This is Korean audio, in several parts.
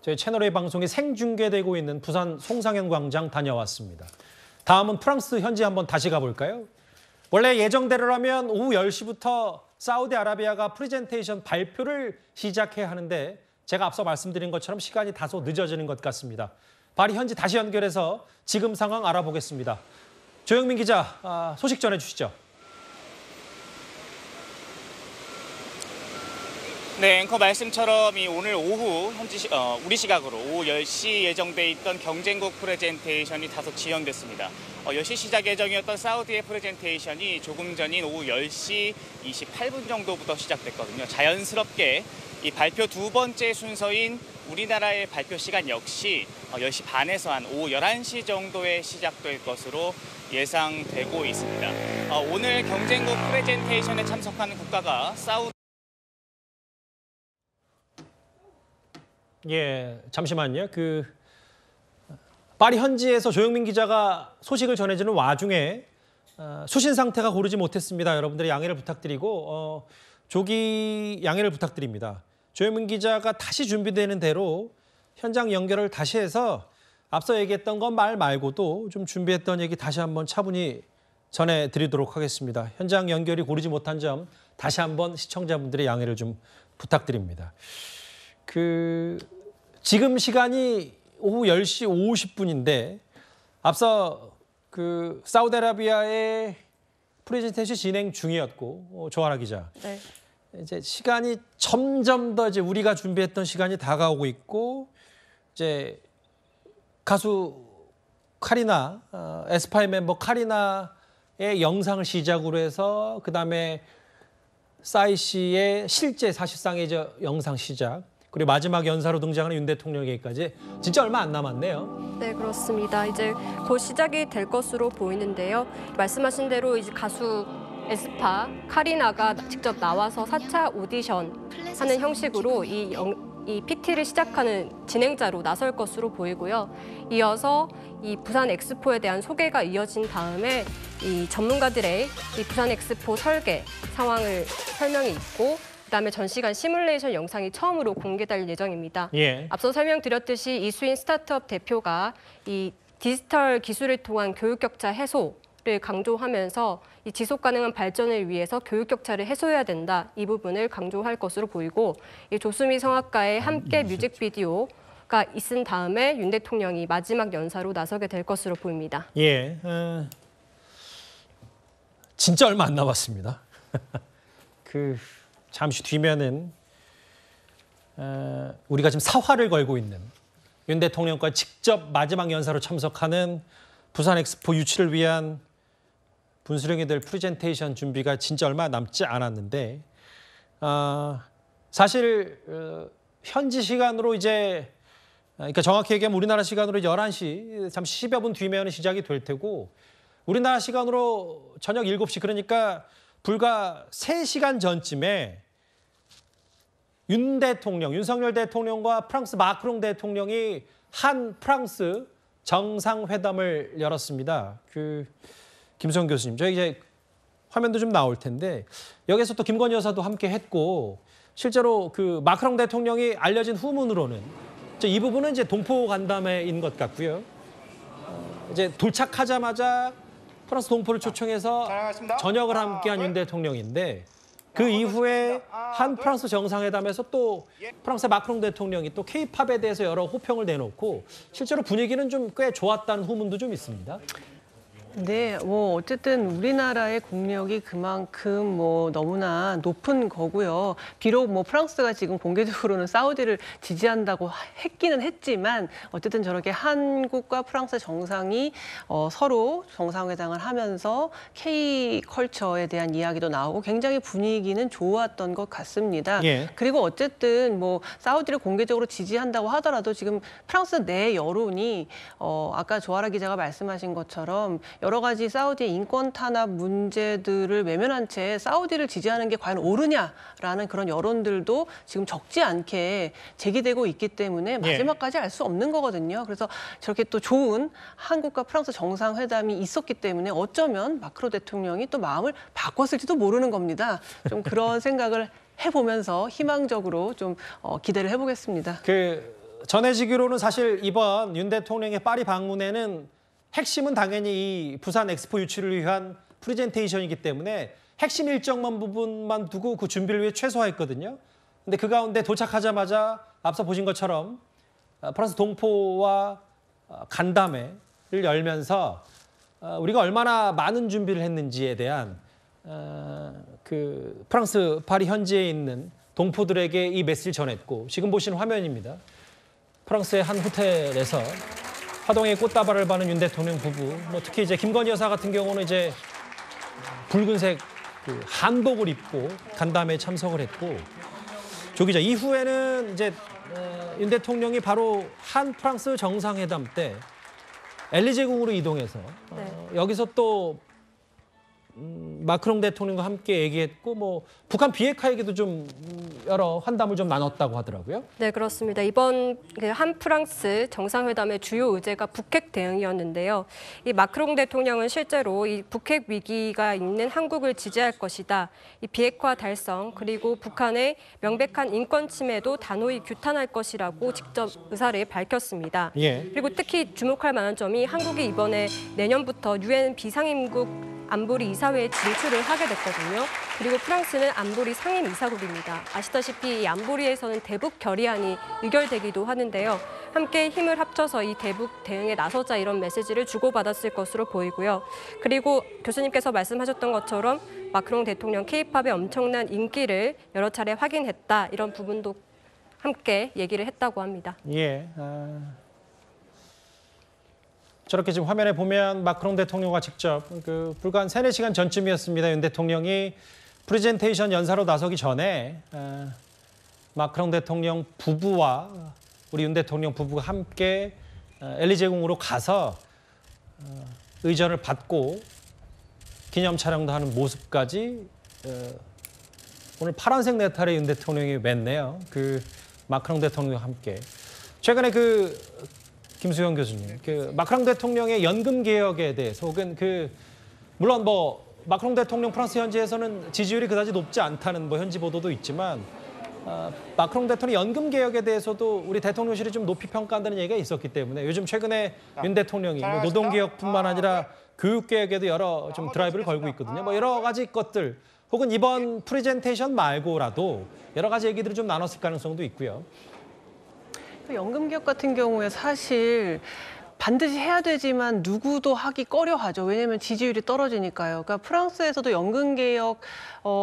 저희 채널A 방송이 생중계되고 있는 부산 송상현 광장 다녀왔습니다. 다음은 프랑스 현지 한번 다시 가볼까요? 원래 예정대로라면 오후 10시부터 사우디아라비아가 프레젠테이션 발표를 시작해야 하는데 제가 앞서 말씀드린 것처럼 시간이 다소 늦어지는 것 같습니다. 파리 현지 다시 연결해서 지금 상황 알아보겠습니다. 조영민 기자, 소식 전해주시죠. 네, 앵커 말씀처럼 오늘 오후 우리 시각으로 오후 10시 예정돼 있던 경쟁국 프레젠테이션이 다소 지연됐습니다. 10시 시작 예정이었던 사우디의 프레젠테이션이 조금 전인 오후 10시 28분 정도부터 시작됐거든요. 자연스럽게 이 발표 두 번째 순서인 우리나라의 발표 시간 역시 10시 반에서 한 오후 11시 정도에 시작될 것으로 예상되고 있습니다. 오늘 경쟁국 프레젠테이션에 참석하는 국가가 잠시만요. 파리 현지에서 조영민 기자가 소식을 전해주는 와중에 수신 상태가 고르지 못했습니다. 여러분들의 양해를 부탁드리고 조기 양해를 부탁드립니다. 조영민 기자가 다시 준비되는 대로 현장 연결을 다시 해서 앞서 얘기했던 건 말 말고도 좀 준비했던 얘기 다시 한번 차분히 전해드리도록 하겠습니다. 현장 연결이 고르지 못한 점 다시 한번 시청자분들의 양해를 좀 부탁드립니다. 지금 시간이 오후 10시 50분인데 앞서 사우디아라비아의 프레젠테이션 진행 중이었고 조아라 기자. 네. 이제 시간이 점점 더 이제 우리가 준비했던 시간이 다가오고 있고 이제 가수 카리나 에스파의 멤버 카리나의 영상을 시작으로 해서 그다음에 싸이 씨의 실제 사실상의 이제 영상 시작. 그리고 마지막 연사로 등장하는 윤 대통령에게까지 진짜 얼마 안 남았네요. 네, 그렇습니다. 이제 곧 시작이 될 것으로 보이는데요. 말씀하신 대로 이제 가수 에스파 카리나가 직접 나와서 4차 오디션 하는 형식으로 이 PT를 시작하는 진행자로 나설 것으로 보이고요. 이어서 이 부산 엑스포에 대한 소개가 이어진 다음에 이 전문가들의 이 부산 엑스포 설계 상황을 설명이 있고 그다음에 전시관 시뮬레이션 영상이 처음으로 공개될 예정입니다. 앞서 설명드렸듯이 이수인 스타트업 대표가 이 디지털 기술을 통한 교육 격차 해소를 강조하면서 이 지속 가능한 발전을 위해서 교육 격차를 해소해야 된다. 이 부분을 강조할 것으로 보이고 이 조수미 성악가의 함께 뮤직비디오가 있은 다음에 윤 대통령이 마지막 연사로 나서게 될 것으로 보입니다. 진짜 얼마 안 남았습니다. 잠시 뒤면은 우리가 지금 사활을 걸고 있는 윤 대통령과 직접 마지막 연사로 참석하는 부산 엑스포 유치를 위한 분수령이 될 프레젠테이션 준비가 진짜 얼마 남지 않았는데 사실 현지 시간으로 이제 그러니까 정확히 얘기하면 우리나라 시간으로 11시 잠시 10여 분 뒤면 시작이 될 테고 우리나라 시간으로 저녁 7시 그러니까 불과 3시간 전쯤에 윤석열 대통령과 프랑스 마크롱 대통령이 한 프랑스 정상회담을 열었습니다. 김성 교수님, 저희 이제 화면도 좀 나올 텐데 여기서 또 김건희 여사도 함께 했고 실제로 마크롱 대통령이 알려진 후문으로는 이 부분은 이제 동포 간담회인 것 같고요. 이제 도착하자마자 프랑스 동포를 초청해서 저녁을 함께한 윤 대통령인데 그 이후에 한 프랑스 정상회담에서 또 프랑스의 마크롱 대통령이 또 K-팝에 대해서 여러 호평을 내놓고 실제로 분위기는 좀 꽤 좋았다는 후문도 좀 있습니다. 네, 어쨌든 우리나라의 국력이 그만큼 너무나 높은 거고요. 비록 프랑스가 지금 공개적으로는 사우디를 지지한다고 했기는 했지만 어쨌든 저렇게 한국과 프랑스 정상이 서로 정상회담을 하면서 K-컬처에 대한 이야기도 나오고 굉장히 분위기는 좋았던 것 같습니다. 그리고 어쨌든 사우디를 공개적으로 지지한다고 하더라도 지금 프랑스 내 여론이 아까 조아라 기자가 말씀하신 것처럼 여러 가지 사우디의 인권 탄압 문제들을 외면한 채 사우디를 지지하는 게 과연 옳으냐라는 그런 여론들도 지금 적지 않게 제기되고 있기 때문에 마지막까지 알 수 없는 거거든요. 그래서 저렇게 또 좋은 한국과 프랑스 정상회담이 있었기 때문에 어쩌면 마크롱 대통령이 또 마음을 바꿨을지도 모르는 겁니다. 좀 그런 생각을 해보면서 희망적으로 좀 기대를 해보겠습니다. 전해지기로는 사실 이번 윤 대통령의 파리 방문에는 핵심은 당연히 이 부산 엑스포 유치를 위한 프레젠테이션이기 때문에 핵심 일정만 부분만 두고 그 준비를 위해 최소화했거든요. 근데 그 가운데 도착하자마자 앞서 보신 것처럼 프랑스 동포와 간담회를 열면서 우리가 얼마나 많은 준비를 했는지에 대한 그 프랑스 파리 현지에 있는 동포들에게 이 메시지를 전했고, 지금 보시는 화면입니다. 프랑스의 한 호텔에서 화동의 꽃다발을 받는 윤 대통령 부부, 뭐 특히 이제 김건희 여사 같은 경우는 이제 붉은색 그 한복을 입고 간담회에 참석을 했고, 조기자 이후에는 이제 윤 대통령이 바로 한 프랑스 정상회담 때 엘리제궁으로 이동해서 여기서 또 마크롱 대통령과 함께 얘기했고, 뭐 북한 비핵화 얘기도 좀 여러 환담을 좀 나눴다고 하더라고요. 네, 그렇습니다. 이번 한 프랑스 정상회담의 주요 의제가 북핵 대응이었는데요. 이 마크롱 대통령은 실제로 이 북핵 위기가 있는 한국을 지지할 것이다. 이 비핵화 달성 그리고 북한의 명백한 인권 침해도 단호히 규탄할 것이라고 직접 의사를 밝혔습니다. 예. 그리고 특히 주목할 만한 점이 한국이 이번에 내년부터 유엔 비상임국 안보리 이사회에 진출을 하게 됐거든요. 그리고 프랑스는 안보리 상임 이사국입니다. 아시다시피 이 안보리에서는 대북 결의안이 의결되기도 하는데요. 함께 힘을 합쳐서 이 대북 대응에 나서자 이런 메시지를 주고받았을 것으로 보이고요. 그리고 교수님께서 말씀하셨던 것처럼 마크롱 대통령 K-팝의 엄청난 인기를 여러 차례 확인했다. 이런 부분도 함께 얘기를 했다고 합니다. 예. 저렇게 지금 화면에 보면 마크롱 대통령과 직접 그 불과 한 3-4시간 전쯤이었습니다. 윤 대통령이 프레젠테이션 연사로 나서기 전에 마크롱 대통령 부부와 우리 윤 대통령 부부가 함께 엘리제궁으로 가서 의전을 받고 기념 촬영도 하는 모습까지 오늘 파란색 네타를 윤 대통령이 맸네요. 그 마크롱 대통령과 함께. 최근에 김수영 교수님, 마크롱 대통령의 연금 개혁에 대해서 혹은 물론 뭐 마크롱 대통령 프랑스 현지에서는 지지율이 그다지 높지 않다는 뭐 현지 보도도 있지만 마크롱 대통령 연금 개혁에 대해서도 우리 대통령실이 좀 높이 평가한다는 얘기가 있었기 때문에 요즘 최근에 윤 대통령이 뭐 노동 개혁뿐만 아니라 교육 개혁에도 여러 좀 드라이브를 걸고 있거든요. 뭐 여러 가지 것들 혹은 이번 프레젠테이션 말고라도 여러 가지 얘기들을 좀 나눴을 가능성도 있고요. 연금 개혁 같은 경우에 사실 반드시 해야 되지만 누구도 하기 꺼려하죠. 왜냐하면 지지율이 떨어지니까요. 그러니까 프랑스에서도 연금 개혁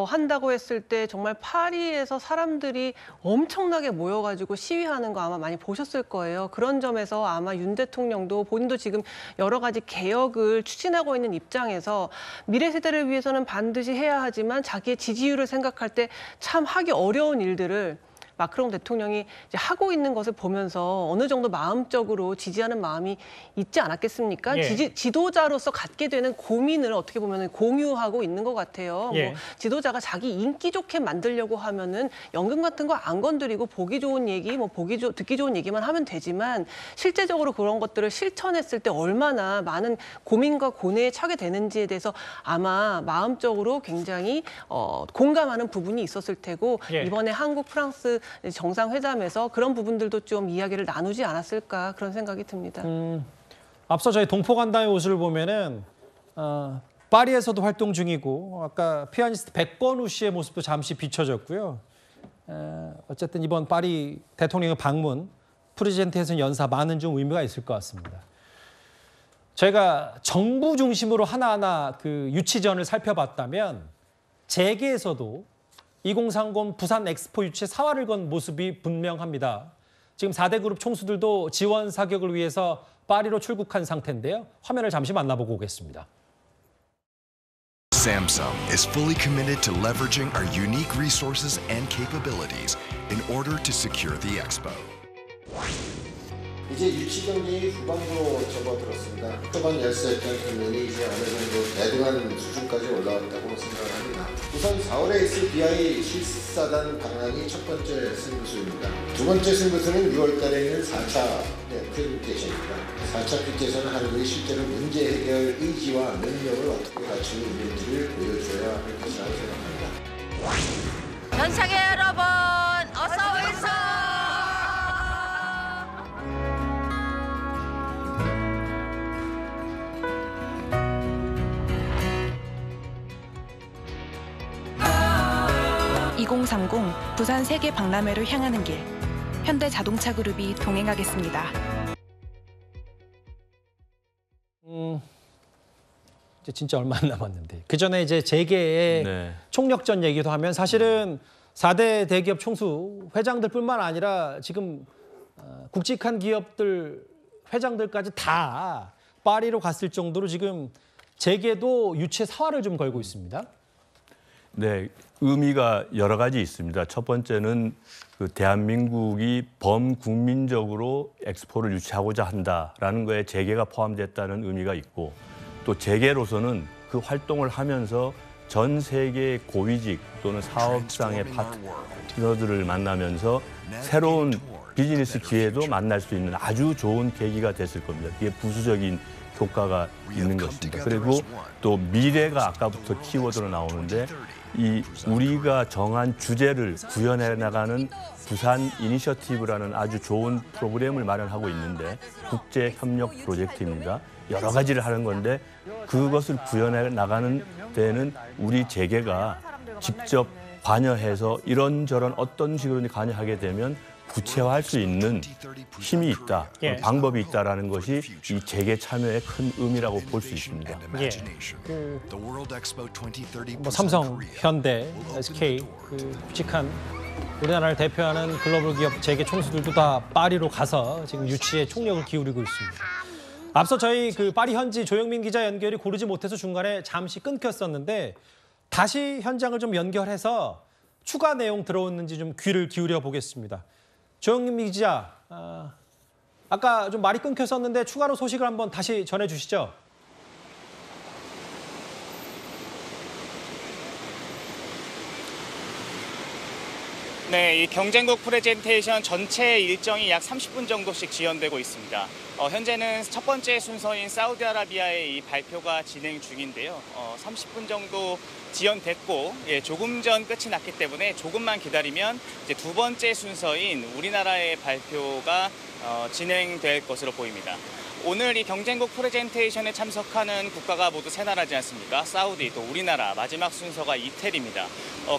한다고 했을 때 정말 파리에서 사람들이 엄청나게 모여가지고 시위하는 거 아마 많이 보셨을 거예요. 그런 점에서 아마 윤 대통령도 본인도 지금 여러 가지 개혁을 추진하고 있는 입장에서 미래 세대를 위해서는 반드시 해야 하지만 자기의 지지율을 생각할 때 참 하기 어려운 일들을 마크롱 대통령이 이제 하고 있는 것을 보면서 어느 정도 마음적으로 지지하는 마음이 있지 않았겠습니까? 예. 지도자로서 갖게 되는 고민을 어떻게 보면 공유하고 있는 것 같아요. 예. 뭐 지도자가 자기 인기 좋게 만들려고 하면은 연금 같은 거 안 건드리고 보기 좋은 얘기, 뭐 듣기 좋은 얘기만 하면 되지만 실제적으로 그런 것들을 실천했을 때 얼마나 많은 고민과 고뇌에 처하게 되는지에 대해서 아마 마음적으로 굉장히 공감하는 부분이 있었을 테고 예. 이번에 한국 프랑스 정상회담에서 그런 부분들도 좀 이야기를 나누지 않았을까 그런 생각이 듭니다. 앞서 저희 동포간담회 옷을 보면은 파리에서도 활동 중이고 아까 피아니스트 백건우 씨의 모습도 잠시 비춰졌고요. 어쨌든 이번 파리 대통령의 방문 프레젠테이션 연사 많은 좀 의미가 있을 것 같습니다. 저희가 정부 중심으로 하나하나 유치전을 살펴봤다면 재계에서도 2030 부산 엑스포 유치에 사활을 건 모습이 분명합니다. 지금 4대 그룹 총수들도 지원 사격을 위해서 파리로 출국한 상태인데요. 화면을 잠시 만나보고 오겠습니다. Samsung is fully committed to leveraging our unique resources and capabilities in order to secure the expo. 이제 유치 경쟁이 후반부로 접어들었습니다. 초반 열세했던 국면이 이제 어느 정도 대등한 수준까지 올라왔다고 생각을 합니다. 우선 4월에 있을 BI 실사단 방랑이 첫 번째 승부수입니다. 두 번째 승부수는 6월 달에 있는 4차 프레젠테이션입니다. 4차 빅데이터는 한국이 실제로 문제 해결 의지와 능력을 어떻게 갖추고 있는지를 보여줘야 할 것이라고 생각합니다. 전 세계 여러분, 어서 오이소! 2030 부산 세계 박람회로 향하는 길. 현대자동차그룹이 동행하겠습니다. 이제 진짜 얼마 안 남았는데 그 전에 이제 재계의 총력전 얘기도 하면 사실은 4대 대기업 총수 회장들뿐만 아니라 지금 굵직한 기업들 회장들까지 다 파리로 갔을 정도로 지금 재계도 유체 사활을 좀 걸고 있습니다. 네, 의미가 여러 가지 있습니다. 첫 번째는 그 대한민국이 범국민적으로 엑스포를 유치하고자 한다라는 거에 재계가 포함됐다는 의미가 있고 또 재계로서는 그 활동을 하면서 전 세계 고위직 또는 사업상의 파트너들을 만나면서 새로운 비즈니스 기회도 만날 수 있는 아주 좋은 계기가 됐을 겁니다. 이게 부수적인 효과가 있는 것입니다. 그리고 또 미래가 아까부터 키워드로 나오는데 이 우리가 정한 주제를 구현해 나가는 부산 이니셔티브라는 아주 좋은 프로그램을 마련하고 있는데 국제 협력 프로젝트입니다. 여러 가지를 하는 건데 그것을 구현해 나가는 데는 우리 재계가 직접 관여해서 이런저런 어떤 식으로 관여하게 되면 구체화할 수 있는 힘이 있다, 방법이 있다라는 것이 이 재계 참여의 큰 의미라고 볼 수 있습니다. 뭐 삼성, 현대, SK, 굵직한 우리나라를 대표하는 글로벌 기업 재계 총수들도 다 파리로 가서 지금 유치에 총력을 기울이고 있습니다. 앞서 저희 그 파리 현지 조영민 기자 연결이 고르지 못해서 중간에 잠시 끊겼었는데 다시 현장을 좀 연결해서 추가 내용 들어오는지 좀 귀를 기울여 보겠습니다. 조영민 기자, 아까 좀 말이 끊겼었는데 추가로 소식을 한번 다시 전해주시죠. 네, 이 경쟁국 프레젠테이션 전체 일정이 약 30분 정도씩 지연되고 있습니다. 현재는 첫 번째 순서인 사우디아라비아의 이 발표가 진행 중인데요. 30분 정도 지연됐고 조금 전 끝이 났기 때문에 조금만 기다리면 이제 두 번째 순서인 우리나라의 발표가 진행될 것으로 보입니다. 오늘 이 경쟁국 프레젠테이션에 참석하는 국가가 모두 세 나라지 않습니까? 사우디, 또 우리나라, 마지막 순서가 이태리입니다.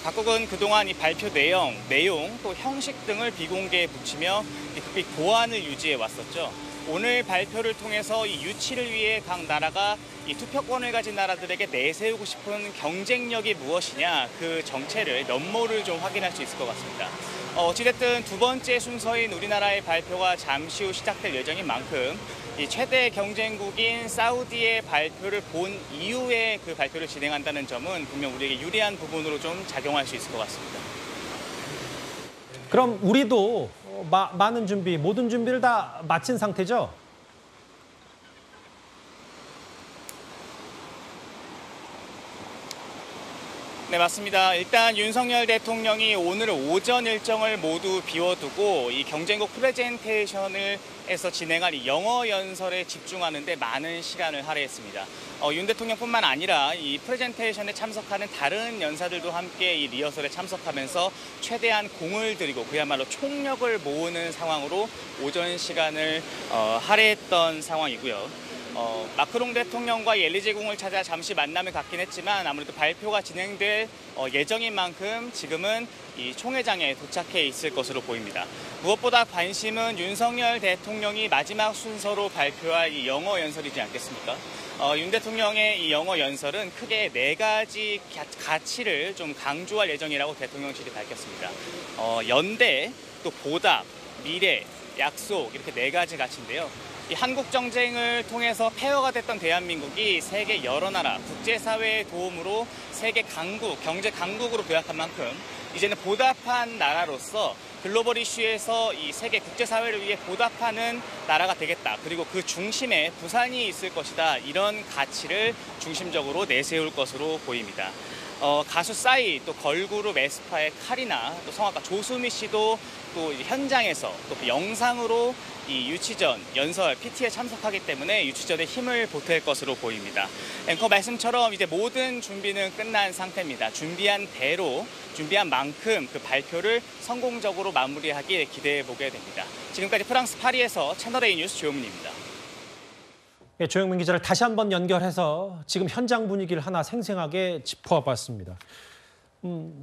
각국은 그동안 이 발표 내용, 또 형식 등을 비공개에 붙이며 극비 보안을 유지해 왔었죠. 오늘 발표를 통해서 이 유치를 위해 각 나라가 이 투표권을 가진 나라들에게 내세우고 싶은 경쟁력이 무엇이냐, 그 정체를 면모를 좀 확인할 수 있을 것 같습니다. 어찌됐든 두 번째 순서인 우리나라의 발표가 잠시 후 시작될 예정인 만큼 이 최대 경쟁국인 사우디의 발표를 본 이후에 그 발표를 진행한다는 점은 분명 우리에게 유리한 부분으로 좀 작용할 수 있을 것 같습니다. 그럼 우리도 많은 준비, 모든 준비를 다 마친 상태죠? 네, 맞습니다. 일단 윤석열 대통령이 오늘 오전 일정을 모두 비워두고 이 경쟁국 프레젠테이션에서 진행할 이 영어 연설에 집중하는 데 많은 시간을 할애했습니다. 윤 대통령뿐만 아니라 이 프레젠테이션에 참석하는 다른 연사들도 함께 이 리허설에 참석하면서 최대한 공을 들이고 그야말로 총력을 모으는 상황으로 오전 시간을 할애했던 상황이고요. 마크롱 대통령과 엘리제궁을 찾아 잠시 만남을 갖긴 했지만 아무래도 발표가 진행될 예정인 만큼 지금은 이 총회장에 도착해 있을 것으로 보입니다. 무엇보다 관심은 윤석열 대통령이 마지막 순서로 발표할 이 영어 연설이지 않겠습니까? 윤 대통령의 이 영어 연설은 크게 4가지 가치를 좀 강조할 예정이라고 대통령실이 밝혔습니다. 연대, 또 보답, 미래, 약속 이렇게 4가지 가치인데요. 이 한국 정쟁을 통해서 폐허가 됐던 대한민국이 세계 여러 나라, 국제사회의 도움으로 세계 강국, 경제 강국으로 도약한 만큼 이제는 보답한 나라로서 글로벌 이슈에서 이 세계 국제사회를 위해 보답하는 나라가 되겠다. 그리고 그 중심에 부산이 있을 것이다. 이런 가치를 중심적으로 내세울 것으로 보입니다. 가수 싸이, 또 걸그룹 에스파의 카리나, 또 성악가 조수미 씨도 또 현장에서 또 영상으로 이 유치전, 연설, PT에 참석하기 때문에 유치전에 힘을 보탤 것으로 보입니다. 앵커 말씀처럼 이제 모든 준비는 끝난 상태입니다. 준비한 대로, 준비한 만큼 그 발표를 성공적으로 마무리하길 기대해 보게 됩니다. 지금까지 프랑스 파리에서 채널A 뉴스 조용민입니다. 예, 조영민 기자를 다시 한번 연결해서 지금 현장 분위기를 하나 생생하게 짚어봤습니다.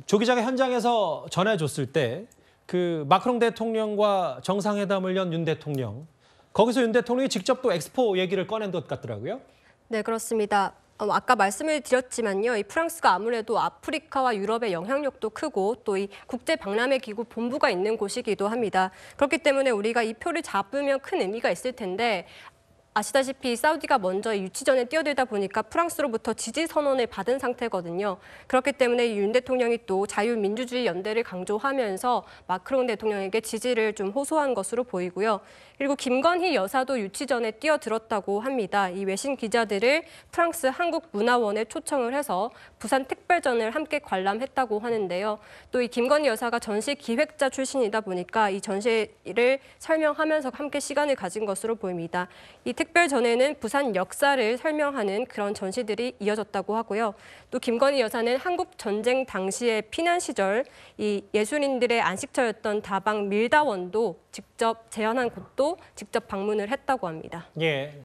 조 기자가 현장에서 전해줬을 때 그 마크롱 대통령과 정상회담을 연 윤 대통령, 거기서 윤 대통령이 직접 또 엑스포 얘기를 꺼낸 것 같더라고요. 네, 그렇습니다. 아까 말씀을 드렸지만요, 이 프랑스가 아무래도 아프리카와 유럽의 영향력도 크고 또 이 국제 박람회 기구 본부가 있는 곳이기도 합니다. 그렇기 때문에 우리가 이 표를 잡으면 큰 의미가 있을 텐데 아시다시피 사우디가 먼저 유치전에 뛰어들다 보니까 프랑스로부터 지지 선언을 받은 상태거든요. 그렇기 때문에 윤 대통령이 또 자유민주주의 연대를 강조하면서 마크롱 대통령에게 지지를 좀 호소한 것으로 보이고요. 그리고 김건희 여사도 유치전에 뛰어들었다고 합니다. 이 외신 기자들을 프랑스 한국문화원에 초청을 해서 부산 특별전을 함께 관람했다고 하는데요. 또 이 김건희 여사가 전시 기획자 출신이다 보니까 이 전시를 설명하면서 함께 시간을 가진 것으로 보입니다. 이 특별전에는 부산 역사를 설명하는 그런 전시들이 이어졌다고 하고요. 또 김건희 여사는 한국 전쟁 당시의 피난 시절 이 예술인들의 안식처였던 다방 밀다원도 직접 재현한 곳도 직접 방문을 했다고 합니다. 예.